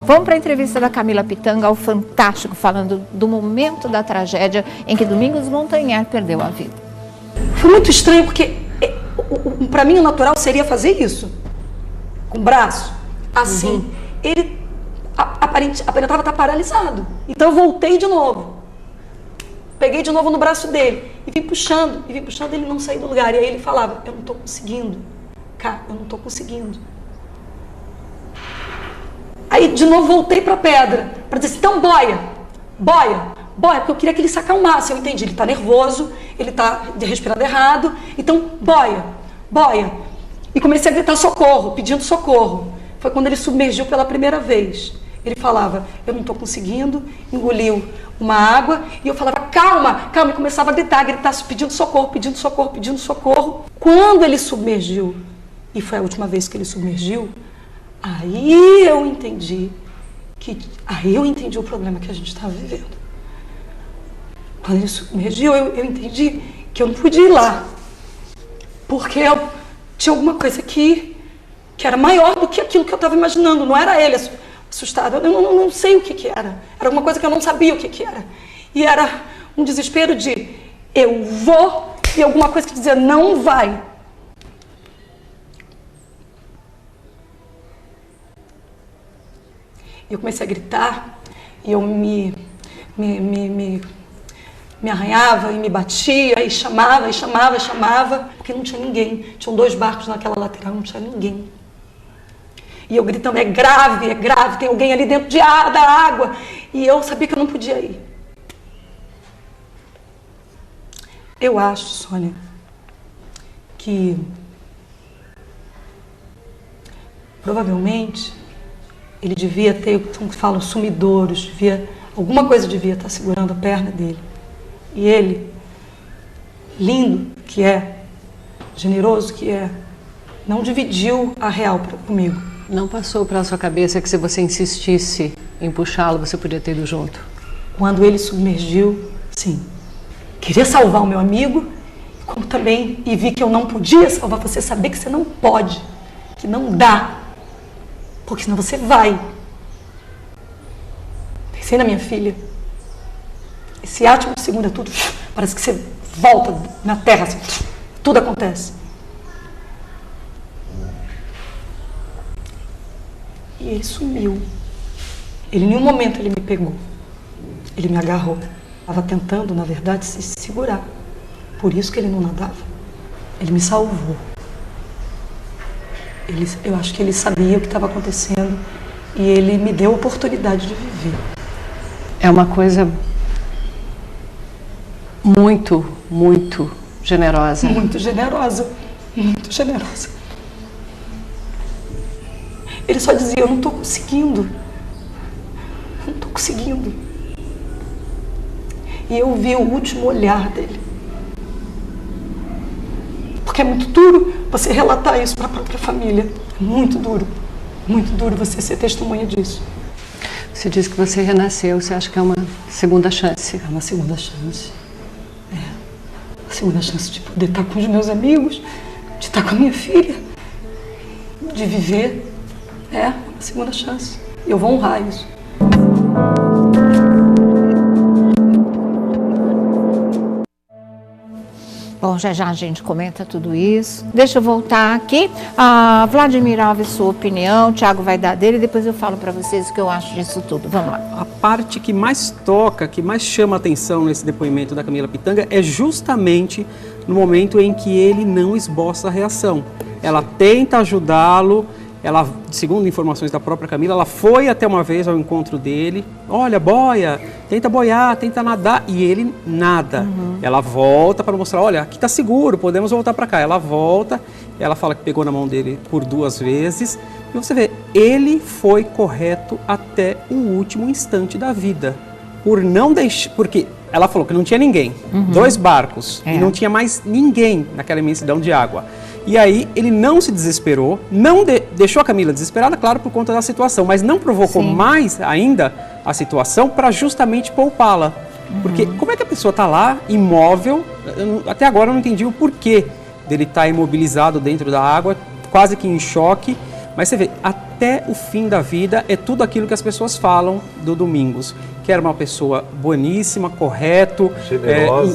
Vamos para a entrevista da Camila Pitanga ao Fantástico, falando do momento da tragédia em que Domingos Montanher perdeu a vida. Foi muito estranho, porque para mim o natural seria fazer isso. Com o braço, assim. Ele aparentava estar paralisado. Então eu voltei de novo. Peguei de novo no braço dele e vim puxando, ele não saía do lugar. E aí ele falava, eu não estou conseguindo. Cara, eu não estou conseguindo. Aí de novo voltei para a pedra, para dizer assim, então boia, porque eu queria que ele se acalmasse. Eu entendi, ele está nervoso, ele está respirando errado, então boia. E comecei a gritar socorro, pedindo socorro. Foi quando ele submergiu pela primeira vez. Ele falava, eu não estou conseguindo, engoliu uma água, e eu falava, calma, e começava a gritar, pedindo socorro. Quando ele submergiu, e foi a última vez que ele submergiu, aí eu entendi o problema que a gente estava vivendo. Quando ele submergiu, eu entendi que eu não podia ir lá, porque tinha alguma coisa que era maior do que aquilo que eu estava imaginando. Não era ele assustado, eu não sei o que era. Era alguma coisa que eu não sabia o que era. E era um desespero de eu vou, e alguma coisa que dizia não vai. E eu comecei a gritar, e eu me arranhava e me batia, e chamava, porque não tinha ninguém. Tinham 2 barcos naquela lateral, não tinha ninguém. E eu gritando, é grave, tem alguém ali dentro da água. E eu sabia que eu não podia ir. Eu acho, Sônia, que provavelmente ele devia ter, como falam, sumidouros, alguma coisa devia estar segurando a perna dele. E ele, lindo que é, generoso que é, não dividiu a real comigo. Não passou pela sua cabeça que se você insistisse em puxá-lo, você podia ter ido junto? Quando ele submergiu, sim. Queria salvar o meu amigo, como também, e vi que eu não podia salvar você, saber que você não pode, que não dá. Porque senão você vai. Pensei na minha filha. Esse átimo de segundo é tudo. Parece que você volta na terra, assim, tudo acontece. E ele sumiu. Em nenhum momento ele me pegou. Ele me agarrou. Estava tentando, na verdade, se segurar. Por isso que ele não nadava. Ele me salvou. Eu acho que ele sabia o que estava acontecendo e ele me deu a oportunidade de viver. É uma coisa muito, muito generosa. Muito generosa. Ele só dizia, eu não estou conseguindo. E eu vi o último olhar dele. Porque é muito duro você relatar isso para a própria família. Muito duro você ser testemunha disso. Você diz que você renasceu, você acha que é uma segunda chance? É uma segunda chance. Uma segunda chance de poder estar com os meus amigos, de estar com a minha filha, de viver. É uma segunda chance. Eu vou honrar isso. Bom, já a gente comenta tudo isso. Deixa eu voltar aqui. Vladimir Alves, sua opinião. O Thiago vai dar dele e depois eu falo para vocês o que eu acho disso tudo. Vamos lá. A parte que mais toca, que mais chama a atenção nesse depoimento da Camila Pitanga é justamente no momento em que ele não esboça a reação. Ela tenta ajudá-lo. Ela, segundo informações da própria Camila, ela foi até uma vez ao encontro dele. Olha, boia, tenta boiar, tenta nadar. E ele nada. Ela volta para mostrar, olha, aqui está seguro, podemos voltar para cá. Ela volta, ela fala que pegou na mão dele por 2 vezes. E você vê, ele foi correto até o último instante da vida. Por não deixar, porque ela falou que não tinha ninguém. 2 barcos e não tinha mais ninguém naquela imensidão de água. E aí ele não se desesperou, não deixou a Camila desesperada, claro, por conta da situação, mas não provocou mais ainda a situação para justamente poupá-la. Porque como é que a pessoa está lá, imóvel, até agora eu não entendi o porquê dele estar imobilizado dentro da água, quase que em choque, Mas você vê, até o fim da vida é tudo aquilo que as pessoas falam do Domingos, que era uma pessoa boníssima, correto,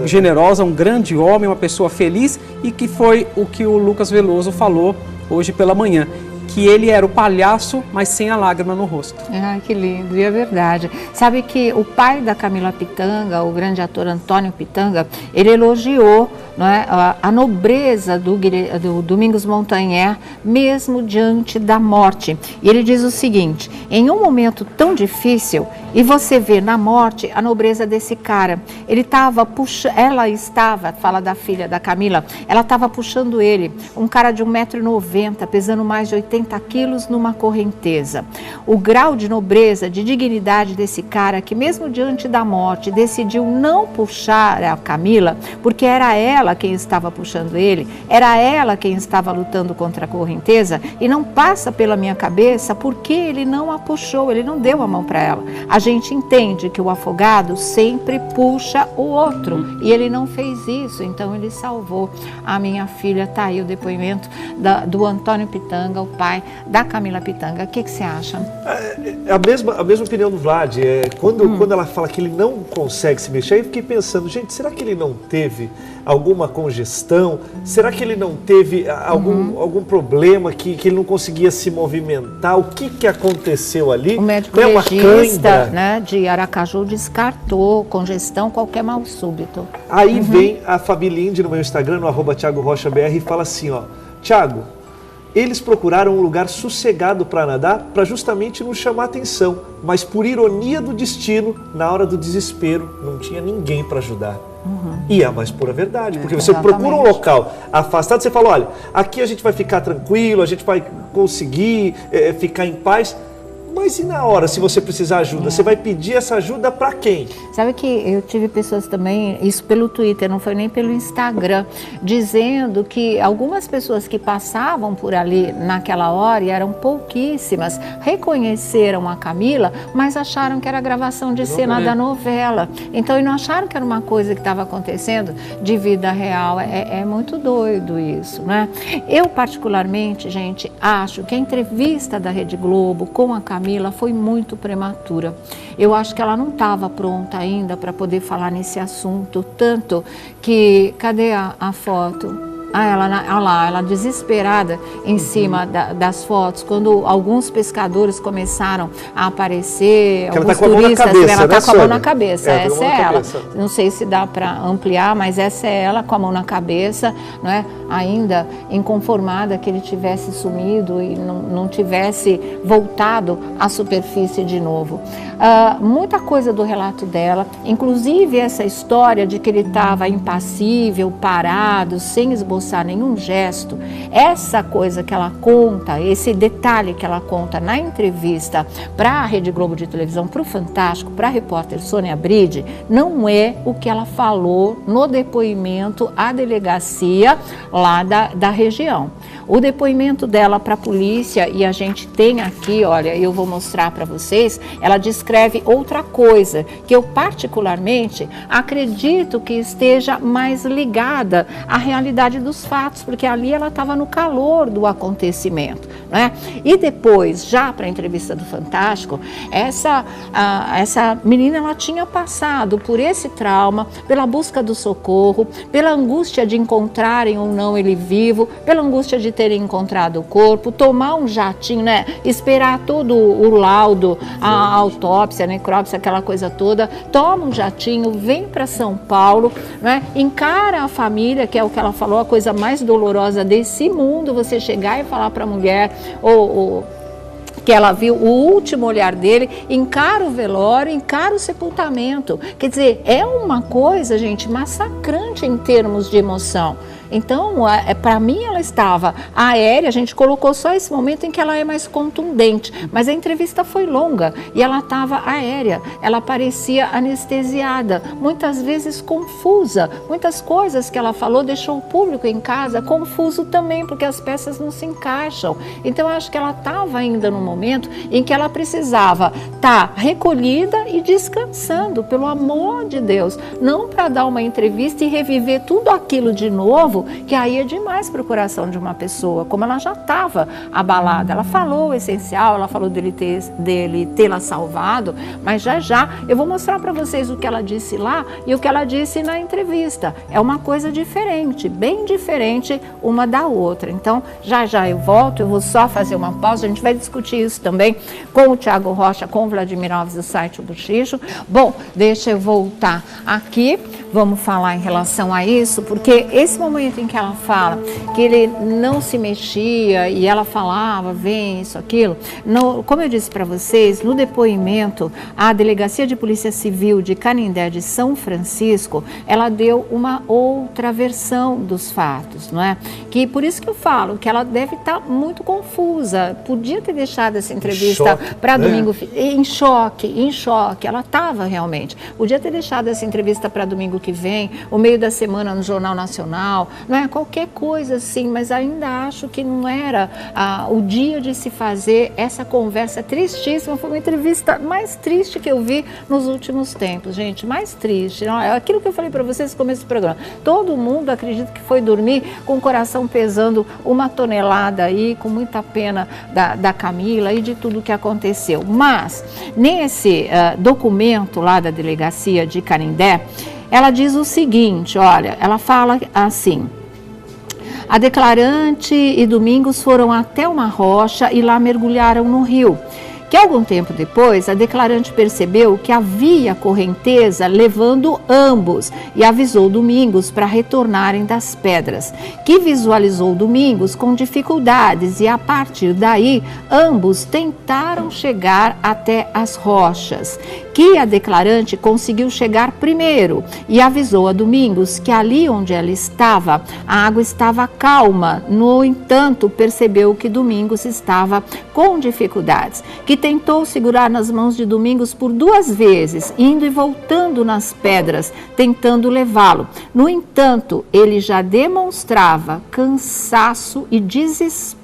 generosa, um grande homem, uma pessoa feliz, e que foi o que o Lucas Veloso falou hoje pela manhã, que ele era o palhaço, mas sem a lágrima no rosto. Ai, que lindo, e é verdade. Sabe que o pai da Camila Pitanga, o grande ator Antônio Pitanga, ele elogiou, não é, a nobreza do Domingos Montanher, mesmo diante da morte. E ele diz o seguinte: em um momento tão difícil, e você vê na morte a nobreza desse cara, ela estava, fala da filha da Camila, ela estava puxando ele, um cara de 1,90 m, pesando mais de 80 quilos numa correnteza. O grau de nobreza, de dignidade desse cara, que mesmo diante da morte decidiu não puxar a Camila, porque era ela quem estava puxando ele, era ela quem estava lutando contra a correnteza, e não passa pela minha cabeça porque ele não a puxou, ele não deu a mão para ela. A gente entende que o afogado sempre puxa o outro, e ele não fez isso, então ele salvou a minha filha. Tá aí o depoimento do Antônio Pitanga, o pai da Camila Pitanga. O que você acha? A mesma opinião do Vlad. Quando ela fala que ele não consegue se mexer, eu fiquei pensando, gente, será que ele não teve alguma congestão? Será que ele não teve algum problema que ele não conseguia se movimentar? O que aconteceu ali? O médico legista, né, de Aracaju descartou congestão, qualquer mal súbito. Aí vem a Fabi Linde no meu Instagram, no @ThiagoRochaBR, e fala assim, ó: Thiago, eles procuraram um lugar sossegado para nadar, para justamente não chamar atenção, mas por ironia do destino, na hora do desespero, não tinha ninguém para ajudar. E é a mais pura verdade, porque você procura um local afastado, você fala, olha, aqui a gente vai ficar tranquilo, a gente vai conseguir ficar em paz. Mas e na hora, se você precisar de ajuda, você vai pedir essa ajuda para quem? Sabe que eu tive pessoas também, isso pelo Twitter, não foi nem pelo Instagram, dizendo que algumas pessoas que passavam por ali naquela hora, e eram pouquíssimas, reconheceram a Camila, mas acharam que era gravação de cena da novela. Então, e não acharam que era uma coisa que estava acontecendo de vida real. É muito doido isso, né? Eu, particularmente, gente, acho que a entrevista da Rede Globo com a Camila foi muito prematura. Eu acho que ela não estava pronta ainda para poder falar nesse assunto, tanto que, cadê a foto? Ela desesperada em cima das fotos, quando alguns pescadores começaram a aparecer, alguns turistas, ela está com a mão na cabeça, essa é ela. Não sei se dá para ampliar, mas essa é ela com a mão na cabeça, não é? Ainda inconformada que ele tivesse sumido e não tivesse voltado à superfície de novo. Muita coisa do relato dela, inclusive essa história de que ele estava impassível, parado, sem esboçar nenhum gesto. Essa coisa que ela conta, esse detalhe que ela conta na entrevista para a Rede Globo de televisão, para o Fantástico, para a repórter Sônia Bride, não é o que ela falou no depoimento à delegacia lá da região. O depoimento dela para a polícia, e a gente tem aqui, olha, eu vou mostrar para vocês, ela descreve outra coisa, que eu particularmente acredito que esteja mais ligada à realidade dos fatos, porque ali ela estava no calor do acontecimento, né? E depois, já para a entrevista do Fantástico, essa menina, ela tinha passado por esse trauma, pela busca do socorro, pela angústia de encontrarem ou não ele vivo, pela angústia de terem encontrado o corpo, tomar um jatinho, né? Esperar todo o laudo, a autópsia, a necrópsia, aquela coisa toda, toma um jatinho, vem para São Paulo, né? Encara a família, que é o que ela falou, a coisa mais dolorosa desse mundo, você chegar e falar para a mulher, que ela viu o último olhar dele, encara o velório, encara o sepultamento. Quer dizer, é uma coisa, gente, massacrante em termos de emoção. Então, para mim, ela estava aérea, a gente colocou só esse momento em que ela é mais contundente, mas a entrevista foi longa e ela estava aérea, ela parecia anestesiada, muitas vezes confusa, muitas coisas que ela falou deixou o público em casa confuso também, porque as peças não se encaixam. Então, eu acho que ela estava ainda no momento em que ela precisava estar recolhida e descansando, pelo amor de Deus. Não para dar uma entrevista e reviver tudo aquilo de novo, que aí é demais para o coração de uma pessoa, como ela já estava abalada. Ela falou o essencial, ela falou dele tê-la salvado, mas já eu vou mostrar para vocês o que ela disse lá e o que ela disse na entrevista. É uma coisa diferente, bem diferente uma da outra. Então, já eu volto, eu vou só fazer uma pausa, a gente vai discutir isso também com o Tiago Rocha, com o Vladimir Alves do site O Bochicho. Bom, deixa eu voltar aqui, vamos falar em relação a isso, porque esse momento em que ela fala que ele não se mexia e ela falava, vem isso, aquilo, como eu disse para vocês, no depoimento, a Delegacia de Polícia Civil de Canindé de São Francisco, ela deu uma outra versão dos fatos, não é? Que por isso que eu falo que ela deve estar muito confusa, podia ter deixado essa entrevista para domingo, em choque, ela estava realmente, podia ter deixado essa entrevista para domingo que vem, o meio da semana no Jornal Nacional, não é? Qualquer coisa assim, mas ainda acho que não era o dia de se fazer essa conversa tristíssima. Foi uma entrevista mais triste que eu vi nos últimos tempos, gente, mais triste. Não, é aquilo que eu falei para vocês no começo do programa. Todo mundo acredita que foi dormir com o coração pesando 1 tonelada aí, com muita pena da Camila e de tudo que aconteceu. Mas, nesse documento lá da Delegacia de Canindé, ela diz o seguinte, olha, ela fala assim: a declarante e Domingos foram até uma rocha e lá mergulharam no rio. Que algum tempo depois, a declarante percebeu que havia correnteza levando ambos e avisou Domingos para retornarem das pedras, que visualizou Domingos com dificuldades e a partir daí, ambos tentaram chegar até as rochas, que a declarante conseguiu chegar primeiro e avisou a Domingos que ali onde ela estava, a água estava calma. No entanto, percebeu que Domingos estava com dificuldades, que tentou segurar nas mãos de Domingos por 2 vezes, indo e voltando nas pedras, tentando levá-lo. No entanto, ele já demonstrava cansaço e desespero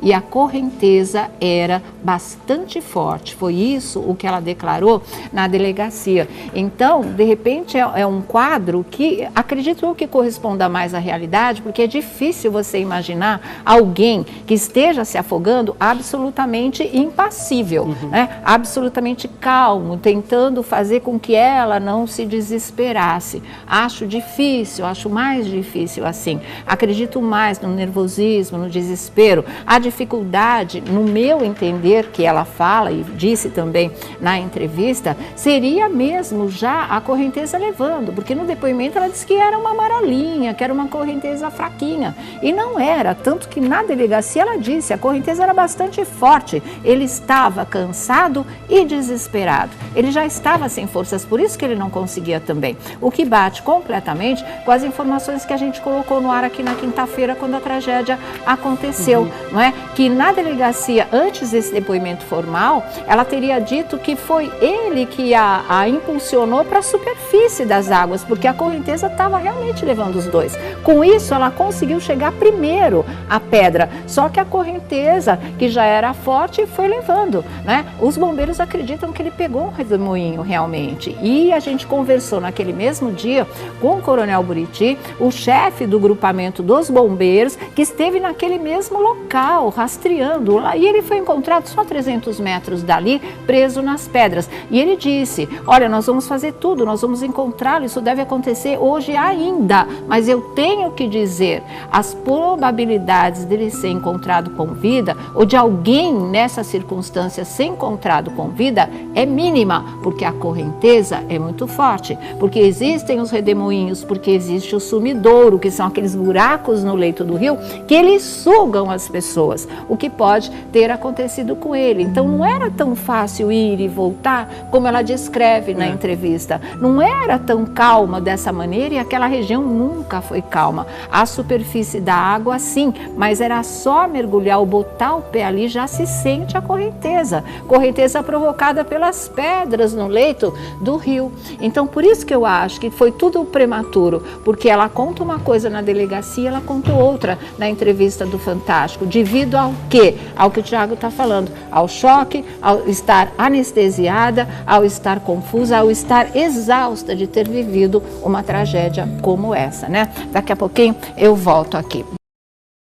e a correnteza era bastante forte. Foi isso o que ela declarou na delegacia. Então, de repente, é um quadro que acredito eu que corresponda mais à realidade, porque é difícil você imaginar alguém que esteja se afogando absolutamente impassível, né? Absolutamente calmo, tentando fazer com que ela não se desesperasse. Acho difícil, acho mais difícil assim. Acredito mais no nervosismo, no desespero. A dificuldade, no meu entender, que ela fala e disse também na entrevista, seria mesmo já a correnteza levando, porque no depoimento ela disse que era uma marolinha, que era uma correnteza fraquinha, e não era, tanto que na delegacia ela disse, a correnteza era bastante forte, ele estava cansado e desesperado, ele já estava sem forças, por isso que ele não conseguia também, o que bate completamente com as informações que a gente colocou no ar aqui na quinta-feira, quando a tragédia aconteceu. Não é? Que na delegacia, antes desse depoimento formal, ela teria dito que foi ele que a impulsionou para a superfície das águas, porque a correnteza estava realmente levando os dois. Com isso, ela conseguiu chegar primeiro à pedra, só que a correnteza, que já era forte, foi levando. Né? Os bombeiros acreditam que ele pegou um redemoinho realmente. E a gente conversou naquele mesmo dia com o Coronel Buriti, o chefe do grupamento dos bombeiros, que esteve naquele mesmo local, rastreando lá, e ele foi encontrado só 300 metros dali, preso nas pedras. E ele disse, olha, nós vamos fazer tudo, nós vamos encontrá-lo, isso deve acontecer hoje ainda, mas eu tenho que dizer, as probabilidades dele ser encontrado com vida, ou de alguém nessa circunstância ser encontrado com vida, é mínima, porque a correnteza é muito forte, porque existem os redemoinhos, porque existe o sumidouro, que são aqueles buracos no leito do rio, que eles sugam as pessoas, o que pode ter acontecido com ele. Então não era tão fácil ir e voltar como ela descreve na entrevista. Não era tão calma dessa maneira e aquela região nunca foi calma. A superfície da água sim, mas era só mergulhar ou botar o pé ali, já se sente a correnteza. Correnteza provocada pelas pedras no leito do rio. Então por isso que eu acho que foi tudo prematuro, porque ela conta uma coisa na delegacia, ela contou outra na entrevista do Fantástico. elástico, devido ao quê? Ao que o Tiago está falando, ao choque, ao estar anestesiada, ao estar confusa, ao estar exausta de ter vivido uma tragédia como essa, né? Daqui a pouquinho eu volto aqui.